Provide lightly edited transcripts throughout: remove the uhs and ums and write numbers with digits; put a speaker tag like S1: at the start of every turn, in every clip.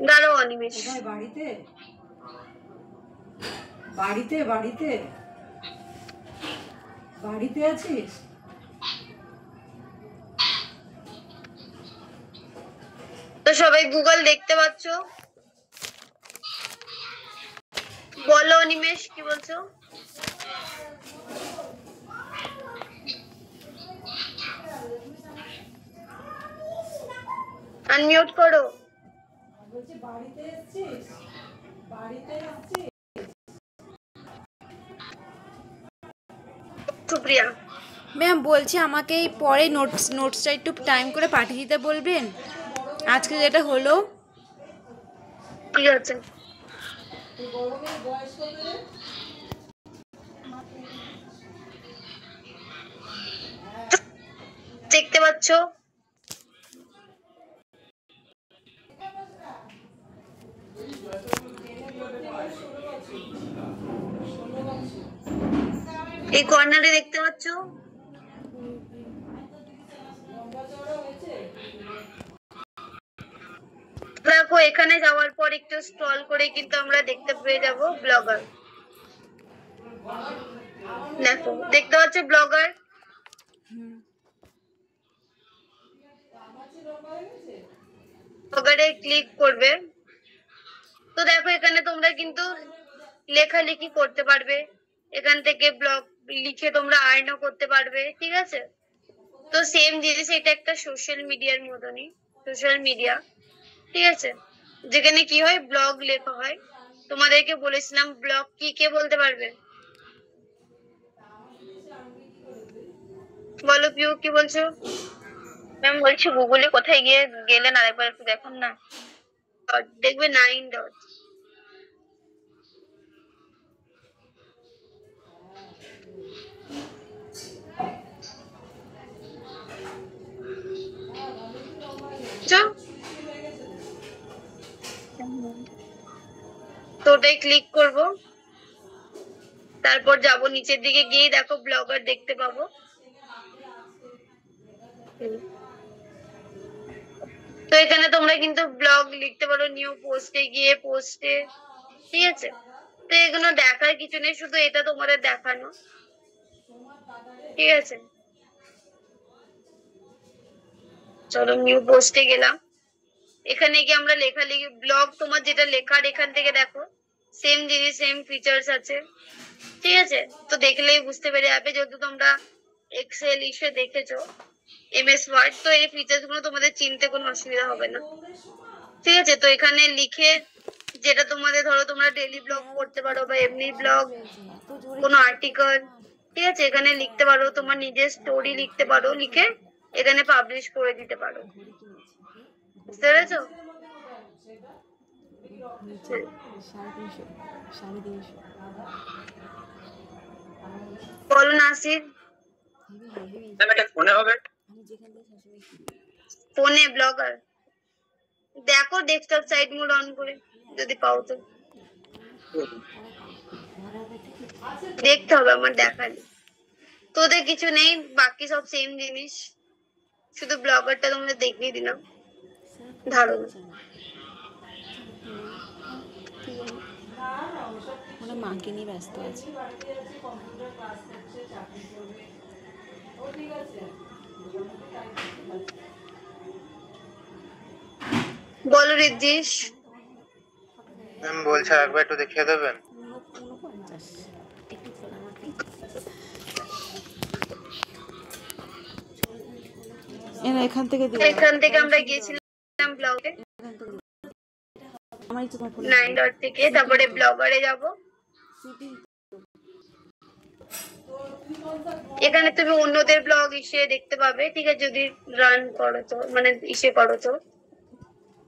S1: দাঁড়াও অনিমেষ,
S2: বাড়িতে বাড়িতে বাড়িতে বাড়িতে আছিস?
S1: তো সবাই গুগল দেখতে পাচ্ছ? বলো অনিমেষ, কি বলছো? আনমিউট করো।
S2: বলছি বাড়িতে এসেছিস? বাড়িতে এসেছিস?
S1: সুপ্রিয়া
S3: ম্যাম বলছি আমাকে পরে নোটসটা একটু টাইম করে পাঠিয়ে দিতে বলবেন, আজকে যেটা হলো।
S1: ঠিক আছে। দেখতে পাচ্ছ? এই কর্নারে দেখতে পাচ্ছ? দেখো এখানে যাওয়ার পর একটু স্ক্রল করে কিন্তু আমরা দেখতে পেয়ে যাব ব্লগার। দেখো, দেখতে পাচ্ছ ব্লগার? ব্লগারে ক্লিক করবে তো দেখো এখানে তোমরা কিন্তু লেখালেখি করতে পারবে, এখান থেকে ব্লগ লিখে তোমরা আর্নও করতে পারবে। ঠিক আছে, তো সেম জিনিস, এটা একটা সোশ্যাল মিডিয়ার মতনই, সোশ্যাল মিডিয়া। ঠিক আছে, যেখানে কি হয়, ব্লগ লেখা হয়। তোমাদেরকে বলেছিলাম ব্লগ কি, কে বলতে পারবে? বলো পিউ, কি বলছো?
S4: ম্যাম বলছি গুগলে কোথায় গেলেন আরেকবার একটু দেখুন না।
S1: দেখবে 9 ডট। তো ওটাই ক্লিক করব, তারপর যাব নিচের দিকে, গিয়ে দেখো ব্লগার দেখতে পাবো। তো এখানে তোমরা কিন্তু ব্লগ লিখতে পারো, নিউ পোস্টে গিয়ে পোস্টে। ঠিক আছে, তো এগুলো দেখার কিছু নেই, শুধু এটা তোমাদের দেখানো। ঠিক আছে, চলো নিউ পোস্টে গেলাম। এখানে গিয়ে আমরা লেখালেখি, ব্লগ তোমার যেটা লেখার এখান থেকে দেখো সেম জিনিস, সেম ফিচার্স আছে। ঠিক আছে, তো দেখলেই বুঝতে পেরে যাবে, যেহেতু তোমরা এক্সেল ইসে দেখেছো, এমএস ওয়ার্ড, তো এই ফিচার্স গুলো তোমাদের চিনতে কোনো অসুবিধা হবে না। ঠিক আছে, তো এখানে লিখে যেটা তোমাদের, ধরো তোমরা ডেইলি ব্লগ করতে পারো বা এমনি ব্লগ, কোনো আর্টিকেল, ঠিক আছে, এখানে লিখতে পারো, তোমার নিজের স্টোরি লিখতে পারো, লিখে এখানে পাবলিশ করে দিতে পারো। বুঝতে পেরেছো? বলো নাসির।
S4: ফোনে হবে?
S1: ফোনে ব্লগার দেখো, ডেস্কটপ সাইড মোড অন করে যদি পাও তো। দেখতে হবে, আমার দেখালি তোদের কিছু নেই, বাকি সব সেম জিনিস, শুধু ব্লগারটা তোমরা দেখিয়ে দিলাম ধারণা।
S3: মাকে নিয়ে ব্যস্ত আছে।
S1: বলো রিদ্দিশ।
S4: ম্যাম বলছে একবার একটু দেখিয়ে দেবেন।
S3: এখান থেকে
S1: আমরা গিয়েছিলাম ব্লগে 9 ডট থেকে, তারপরে ব্লগারে যাব। এখানে তুমি অন্যদের ব্লগ ইসে দেখতে পাবে। ঠিক আছে, যদি রান করো তো, মানে ইসে করো তো।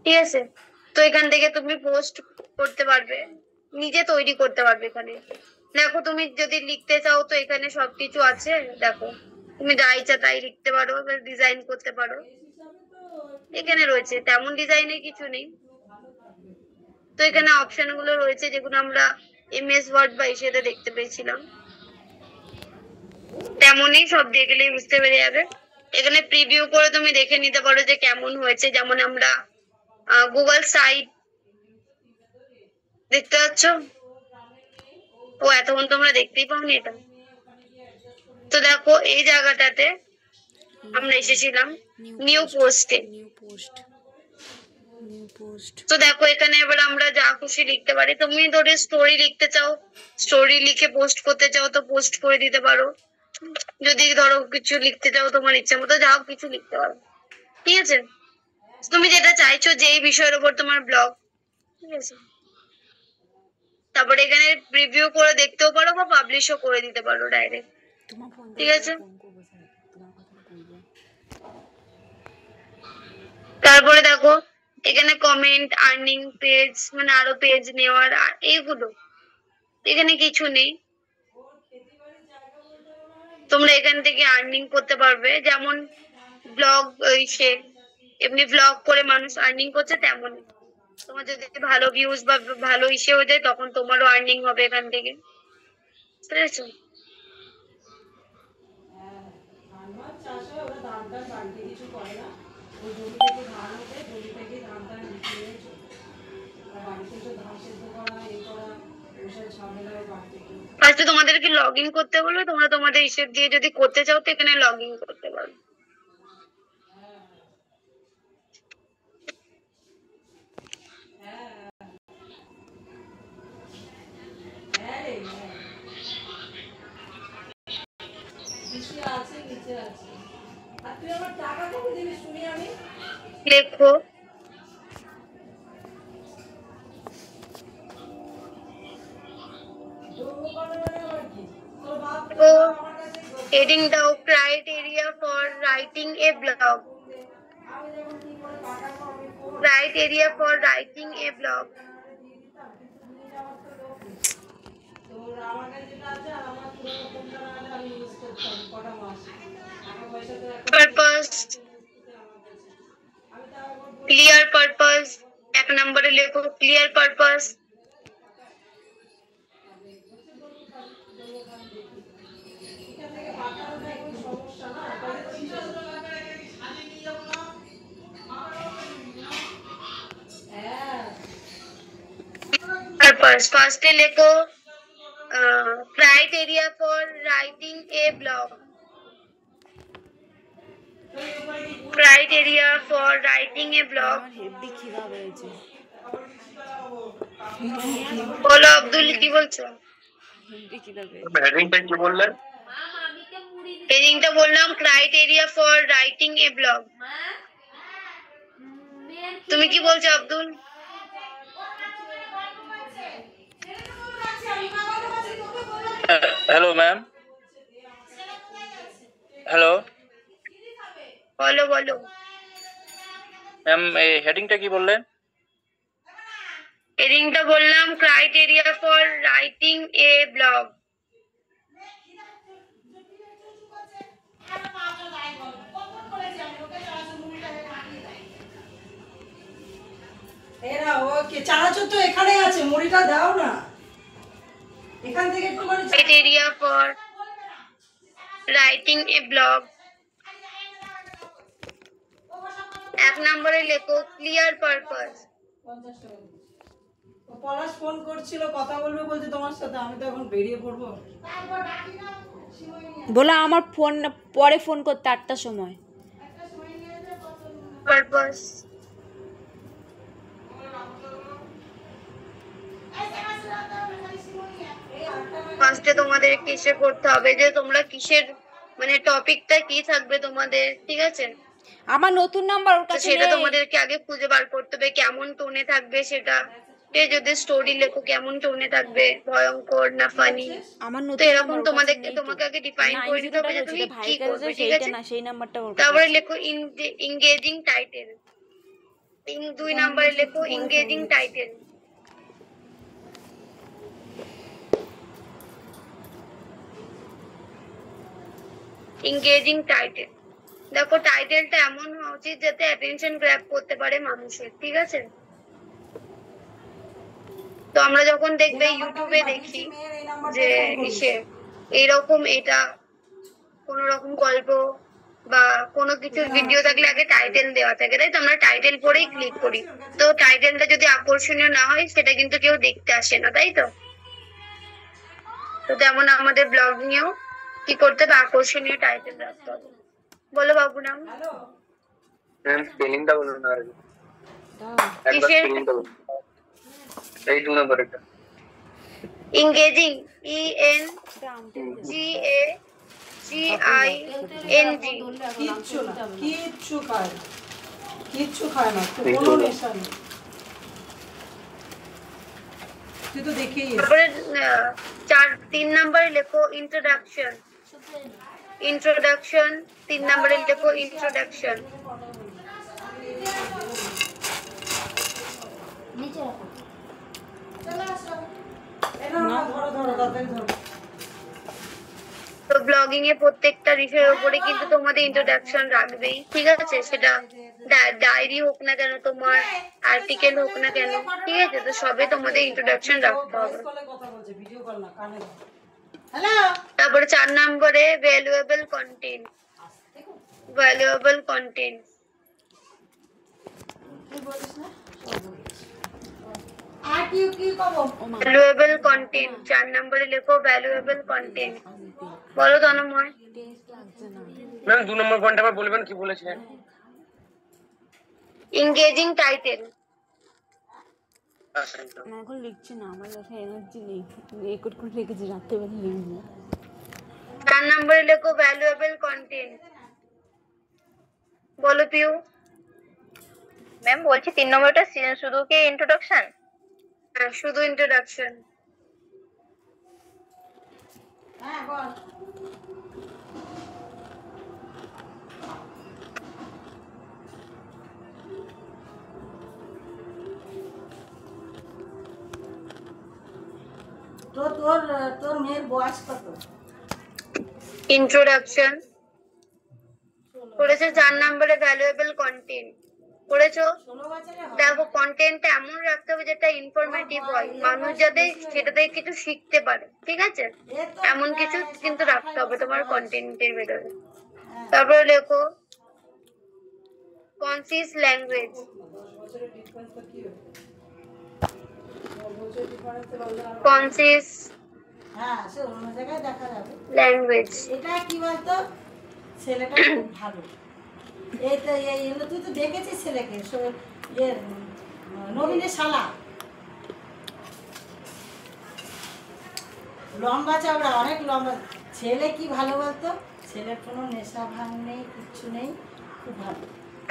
S1: ঠিক আছে, তো এখান থেকে তুমি পোস্ট করতে পারবে, নিজে তৈরি করতে পারবে। এখানে দেখো, তুমি যদি লিখতে চাও তো এখানে সবকিছু আছে। দেখো, তুমি যা ইচ্ছা তাই লিখতে পারো, ডিজাইন করতে পারো। এখানে রয়েছে, তেমন ডিজাইনের কিছু নেই। তো এখানে অপশন গুলো রয়েছে যেগুলো আমরা এমএস ওয়ার্ড বা ইসেতে দেখতে পেয়েছিলাম, তেমনই সব দেখলেই বুঝতে পেরে যাবে। এখানে প্রিভিউ করে তুমি দেখে নিতে পারো যে কেমন হয়েছে। যেমন আমরা গুগল সাইট দেখতে পাচ্ছ। ও এতক্ষণ তোমরা দেখতেই পাওনি এটা। তো দেখো এই জায়গাটাতে আমরা এসেছিলাম নিউ পোস্টে।
S3: New post, new post.
S1: তো দেখো এখানে এবার আমরা যা খুশি লিখতে পারি। তুমি ধরে স্টোরি লিখতে চাও, স্টোরি লিখে পোস্ট করতে চাও তো পোস্ট করে দিতে পারো। যদি ধরো কিছু লিখতে চাও তোমার ইচ্ছা মতো যাও কিছু লিখতে পারো, ঠিক আছে। তুমি যেটা চাইছো যে এই বিষয়ের উপর তোমার ব্লগ, ঠিক আছে। তারপরে এখানে রিভিউ করে দেখতেও পারো বা পাবলিশও করে দিতে পারো ডাইরেক্ট,
S3: তোমার ফোন
S1: ঠিক আছে।
S3: ফোন করবো স্যার, তোমার কথা বলবো।
S1: তারপরে দেখো এখানে কমেন্ট, আর্নিং পেজ, মানে আরো পেজ নেওয়ার এইগুলো। এখানে কিছু নেই। তোমরা এখান থেকে আর্নিং করতে পারবে। যেমন ব্লগ সে এমনি ব্লগ করে মানুষ আর্নিং করছে তেমন। তোমার যদি ভালো ভিউজ বা ভালো ইসে হয়ে যায় তখন তোমারও আর্নিং হবে এখান থেকে, বুঝতে পেরেছো?
S2: ধান মাছ চাষ হয়, ওরা ধান টান বাড়িতে কিছু করে না, ওই জমি থেকে ধান ওঠে, জমি থেকে ধান টান বিক্রি হয়ে চলে। আর বাড়িতে এসে ধান সেদ্ধ করা, এই করা, ওইসব ঝামেলা ওই বাড়ি থেকে।
S1: ফার্স্টে তোমাদেরকে লগ ইন করতে বলবে। তোমরা তোমাদের হিসেব দিয়ে যদি করতে চাও তো এখানে লগ ইন করতে পারো।
S2: হ্যাঁ রে, হ্যাঁ। নিচে আছে, নিচে আছে। আর তুই আমার টাকা কবে দিবি শুনি আমি?
S1: লেখো
S2: ধর্মপালে মানে আবার কি? তোর বাপ
S1: তো
S2: আমার কাছে
S1: হেডিং দাও criteria for writing A blog.
S2: আমি যখন কি করে টাকা পাবো আমি করবো।
S1: Criteria for writing A blog.
S2: তোর আমার কাছে যেটা আছে আর আমার পুরোনো ফোনটা না হলে আমি ইউজ করতাম কটা মাস। টাকা পয়সা তো এখন
S1: পারপাস,
S2: আমি তো আবার
S1: ক্লিয়ার পারপাস। 1 নম্বরে লেখো ক্লিয়ার পারপাস।
S2: এখান থেকে পাঠানোটা একটু সমস্যা না, তাহলে হ্যাঁ
S1: পারপাস ফার্স্টে লেখো criteria for writing A blog. Criteria for writing A blog.
S3: আমার হেভি খিদা পেয়েছে।
S1: বলো আব্দুল কি বলছো?
S3: হেভি খিদা পেয়েছে।
S5: হেডিংটা কি বললেন?
S1: হেডিংটা বললাম criteria for writing A blog. তুমি কি বলছো আব্দুল?
S5: হ্যালো ম্যাম, হ্যালো
S1: বলো বলো।
S5: ম্যাম, এই হেডিংটা কি বললেন?
S1: হেডিংটা বললাম criteria for writing A blog.
S2: এরা ওকে চানাচুর তো এখানেই আছে, মুড়িটা দাও না এখান থেকে একটুখানি
S1: criteria for writing A blog. 1 নম্বরে লেখো ক্লিয়ার পারপাস।
S2: 50 টাকা দিই। তো পলাশ ফোন করছিল কথা বলবে বলতে তোমার সাথে, আমি তো এখন বেরিয়ে পড়বো।
S3: বলো আমার ফোন পরে ফোন করতে 8টার সময়।
S1: পারপাস ফার্স্টে তোমাদের কিসে করতে হবে যে তোমরা কিসের মানে টপিকটা কি থাকবে তোমাদের, ঠিক আছে।
S3: আমার নতুন নাম্বার ওর
S1: তো
S3: কাছে
S1: সেটা
S3: নেই।
S1: তোমাদেরকে আগে খুঁজে বার করতে হবে কেমন টোনে থাকবে সেটা। যদি স্টোরি লেখো কেমন টোনে থাকবে, ভয়ঙ্কর না ফানি।
S3: আমার
S1: তো
S3: নতুন
S1: এরকম
S3: নাম্বার ওর কাছে নেই তো।
S1: তোমাকে আগে ডিফাইন করে দিতে হবে যে তুমি কি
S3: ভাইয়ের কাছে
S1: করবে, ঠিক
S3: সেইটা
S1: আছে।
S3: না, সেই নাম্বারটা ওর কাছে
S1: তারপরে
S3: আছে।
S1: লেখো ইংগেজিং টাইটেল। 2 নম্বরে লেখো ইংগেজিং টাইটেল। Engaging title. দেখো টাইটেলটা এমন হওয়া উচিত যাতে অ্যাটেনশন গ্র্যাব করতে পারে মানুষের, ঠিক আছে। তো আমরা যখন দেখবে ইউটিউবে দেখি যে ইসে এইরকম এটা কোন রকম গল্প বা কোনো কিছুর ভিডিও থাকলে আগে টাইটেল দেওয়া থাকে, তাই তো আমরা টাইটেল পরেই ক্লিক করি। তো টাইটেলটা যদি আকর্ষণীয় না হয় সেটা কিন্তু কেউ দেখতে আসে না, তাই তো? তো তেমন আমাদের ব্লগিংয়েও কি করতে হবে, আকর্ষণীয় টাইটেল রাখতে হবে। বলো বাবু নাম।
S6: ম্যাম স্পেলিংটা বলুন না, আর একবার
S1: কিসের?
S6: স্পেলিংটা বলুন, এই 2 নম্বরেরটা।
S1: Engaging, ENGAGING।
S2: কিচ্ছু না, কিচ্ছু খায় না, কিচ্ছু খায় না, তো কোনো নেশা নেই। তুই তো দেখেই এসেছিস।
S1: তারপরে 3 নম্বরে লেখো ইন্ট্রোডাকশন। 3 নম্বরে লেখো ইন্ট্রোডাকশন।
S2: ধরো ধরো তাড়াতাড়ি ধরো।
S1: তো ব্লগিং এ প্রত্যেকটা বিষয়ের উপরে কিন্তু তোমাদের ইন্ট্রোডাকশন রাখবেই, ঠিক আছে? সেটা ডায়েরি হোক না কেন, তোমার আর্টিকেল হোক না কেন, ঠিক আছে? তো সবে তোমাদের ইন্ট্রোডাকশন রাখতে হবে।
S2: কথা বলছে, ভিডিও কল না, কানে দাও। হ্যালো,
S1: তারপরে 4 নম্বরে ভ্যালুয়েবল কন্টেন্ট। Valuable content.
S2: আর কি কি কব?
S1: ভ্যালুয়েবল কন্টেন্ট 4 নম্বরে লেখো ভ্যালুয়েবল কন্টেন্ট। বলো তন্ময়।
S5: ম্যাম 2 নম্বর পয়েন্ট আবার বলবেন, কি বলেছিলেন?
S1: Engaging title.
S3: না এখন লিখছি না, আমার কাছে এনার্জি নেই, রেকর্ড করে রেখেছি, রাত্রেবেলা লিখবো।
S1: 4 নম্বরে লেখো ভ্যালুয়েবল কন্টেন্ট। বলো পিউ।
S4: ম্যাম বলছি 3 নম্বরটা শুধু কি ইন্ট্রোডাকশন?
S1: হ্যাঁ, শুধু ইন্ট্রোডাকশন।
S2: হ্যাঁ বল। তো তোর মেয়ের বয়স কত?
S1: ইন্ট্রোডাকশন করেছো। 4 নম্বরে ভ্যালুয়েবল কন্টেন্ট করেছো।
S2: 16 বছরে হয়।
S1: দেখো কন্টেন্টটা এমন রাখতে হবে যেটা ইনফরমেটিভ হয়, মানুষ যাতে সেটা থেকে কিছু শিখতে পারে, ঠিক আছে? এমন কিছু কিন্তু রাখতে হবে তোমার কন্টেন্টের ভেতরে। তারপরে লেখো কনসিস ল্যাঙ্গুয়েজ।
S2: 10 বছরের ডিফারেন্স তো কি হবে? 10 বছরের ডিফারেন্স তো বললে আর-
S1: কনসিস
S2: হ্যাঁ, সে অন্য জায়গায় দেখা যাবে।
S1: ল্যাঙ্গুয়েজ।
S2: এটা কি বলতো, ছেলেটা খুব ভালো। এই তো এই হলো, তুই তো দেখেছিস ছেলেকে, নবীনের শালা, লম্বা চওড়া, অনেক লম্বা ছেলে। কি ভালো বলতো, ছেলের কোনো নেশা ভাঙ নেই, কিচ্ছু নেই, খুব ভালো।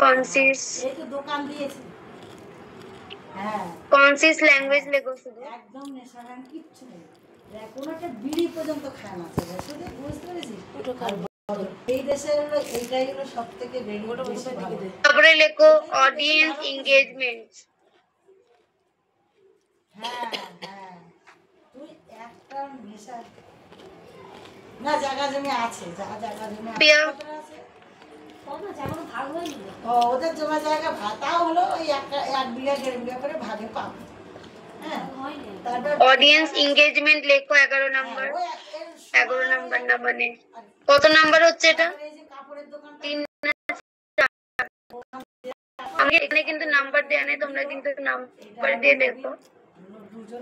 S1: কনসিস।
S2: এই তো দোকান দিয়েছে। হ্যাঁ,
S1: কনসিস ল্যাঙ্গুয়েজ লেখো শুধু।
S2: একদম নেশা ভাঙ কিচ্ছু নেই, কোনো একটা বিড়ি পর্যন্ত খায় না ছেলে, শুধু বুঝতে পেরেছিস? এই দেশের হলো এইটাই হলো সব থেকে বেশি ভালো।
S1: তারপরে লেখো অডিয়েন্স এঙ্গেজমেন্ট।
S2: হ্যাঁ হ্যাঁ, তুই একটা নেশা না, জায়গা জমি আছে, জায়গা জমি আছে,
S1: পিয়া।
S2: আছে। ও, ওদের জমা জায়গা ভাতাও হলো ওই 1 বিঘা 1.5 বিঘা করে ভাগে পাবে। হ্যাঁ, তারপর
S1: অডিয়েন্স এঙ্গেজমেন্ট লেখো 11 নম্বর।
S2: ওই
S1: 11 নম্বর না, মানে কত নাম্বার হচ্ছে এটা?
S2: এই যে কাপড়ের দোকানটা
S1: 3 আমি এখানে কিন্তু নাম্বার দেয়া নেই, তোমরা কিন্তু নাম্বার দিয়ে দেখো।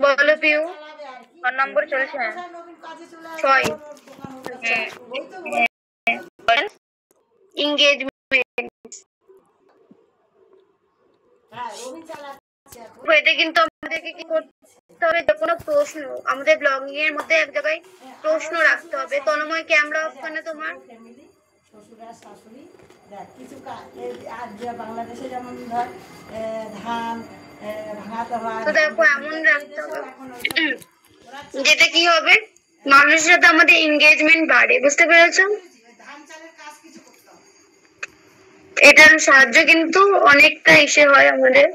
S1: বলো পিউ।
S2: চালাবে আর কি।
S4: 4 নম্বর চলছে।
S2: নতুন কাজে চলে আসবে,
S1: 6
S2: ওর দোকান হচ্ছে। ওই তো বল।
S1: এঙ্গেজমেন্ট।
S2: হ্যাঁ, রবি চালাচ্ছে এখন।
S1: এটা কিন্তু আমাদেরকে কি করতে হবে, যে কোনো প্রশ্ন আমাদের ব্লগিং এর মধ্যে এক জায়গায় প্রশ্ন রাখতে হবে। তন্ময় ক্যামেরা অফ করে তোমার।
S2: ফ্যামিলি, শ্বশুর আর শাশুড়ি, দেখ কিছু আর যে বাংলাদেশে যেমন ধর ধান ভাঙাতে হয়,
S1: তো দেখো এমন রাখতে হবে যেটা কি হবে, মানুষের সাথে আমাদের এঙ্গেজমেন্ট বাড়ে, বুঝতে পেরেছো?
S2: ধান চালের কাজ কিছু করতে হবে।
S1: এটার সাহায্য কিন্তু অনেকটা এসে হয় আমাদের।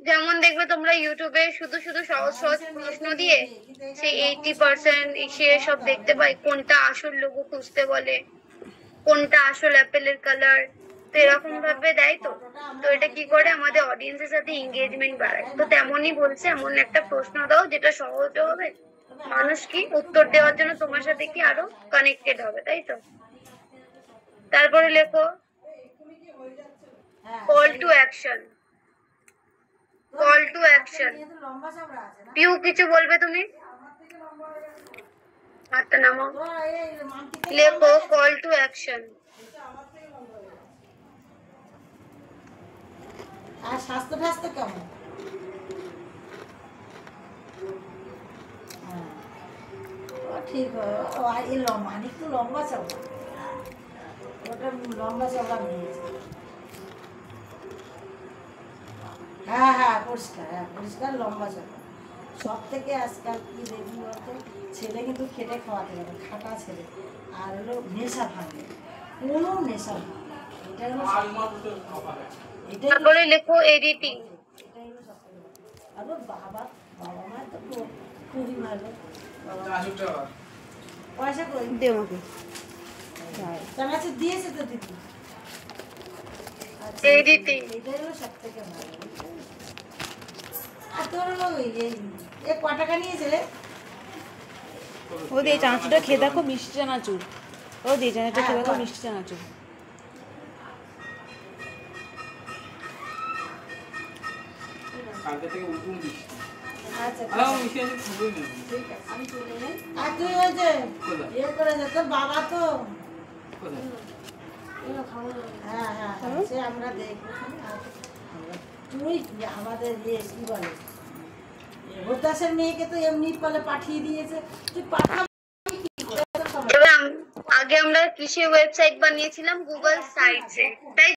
S1: যেমন দেখবে তোমরা ইউটিউবে শুধু শুধু সহজ সহজ প্রশ্ন দিয়ে সেই 80% এসে সব দেখতে পাই, কোনটা আসল লোগো খুঁজতে বলে, কোনটা আসল অ্যাপেলের কালার, তো এরকম ভাবে দেয়। তো তো এটা কি করে আমাদের অডিয়েন্সের সাথে এঙ্গেজমেন্ট বাড়ায়। তো তেমনই বলছে, এমন একটা প্রশ্ন দাও যেটা সহজ হবে, মানুষ কি উত্তর দেওয়ার জন্য তোমার সাথে কি আরো কানেক্টেড হবে, তাই তো? তারপরে লেখো
S2: হ্যাঁ
S1: call to action. Call to action.
S2: তো লম্বা চামড়া আছে না
S1: পিউ কিছু বলবে তুমি? হাতটা নামাও।
S2: তোরা এই মানটিকে
S1: লেখো কল টু অ্যাকশন।
S2: আর স্বাস্থ্য টাস্থ্য কেমন? হ্যাঁ। ও ঠিক ও আর এই লম্বা একটু লম্বা চাওয়া ওটা লম্বা চাওয়া নিয়েছে হ্যাঁ হ্যাঁ পরিষ্কার লম্বা চাওয়া সব থেকে আজকাল কি দেখবি বলতো ছেলে কিন্তু খেটে খাওয়াতে হবে খাটা ছেলে আর হলো নেশা ভাঙে কোনো নেশা ভাঙে এটা হলো এটাই
S1: তারপরে লেখো এডিটিং।
S2: এটাই হলো সব থেকে বড়। আর ওর বাবা মায়ের তো খুবই ভালো পয়সা কই
S3: দে আমাকে
S2: তার কাছে দিয়েছে তো দিদি আচ্ছা,
S1: Editing.
S2: এটাই হলো সব থেকে ভালো আর তোর হলো এ ক টাকা নিয়েছে রে
S3: ও দিয়ে চানাচুরটা খেয়ে দেখো, মিষ্টি চানাচুর। ও দিয়ে চানাচুরটা খেয়ে দেখো, মিষ্টি চানাচুর।
S2: আচ্ছা ঠিক আছে আমি চলে যাই আর তুই ওই যে ইয়ে করে যা তোর বাবা তো হ্যাঁ হ্যাঁ হ্যাঁ, সে আমরা দেখবো আর তুই আমাদের ইয়ে কি বলে ভোরদাসের মেয়েকে তো এমনি বলে পাঠিয়ে দিয়েছে তুই পাঠাবি কি করে?
S1: এবার আগে আমরা কিসের ওয়েবসাইট বানিয়েছিলাম? গুগল সাইটসে, তাই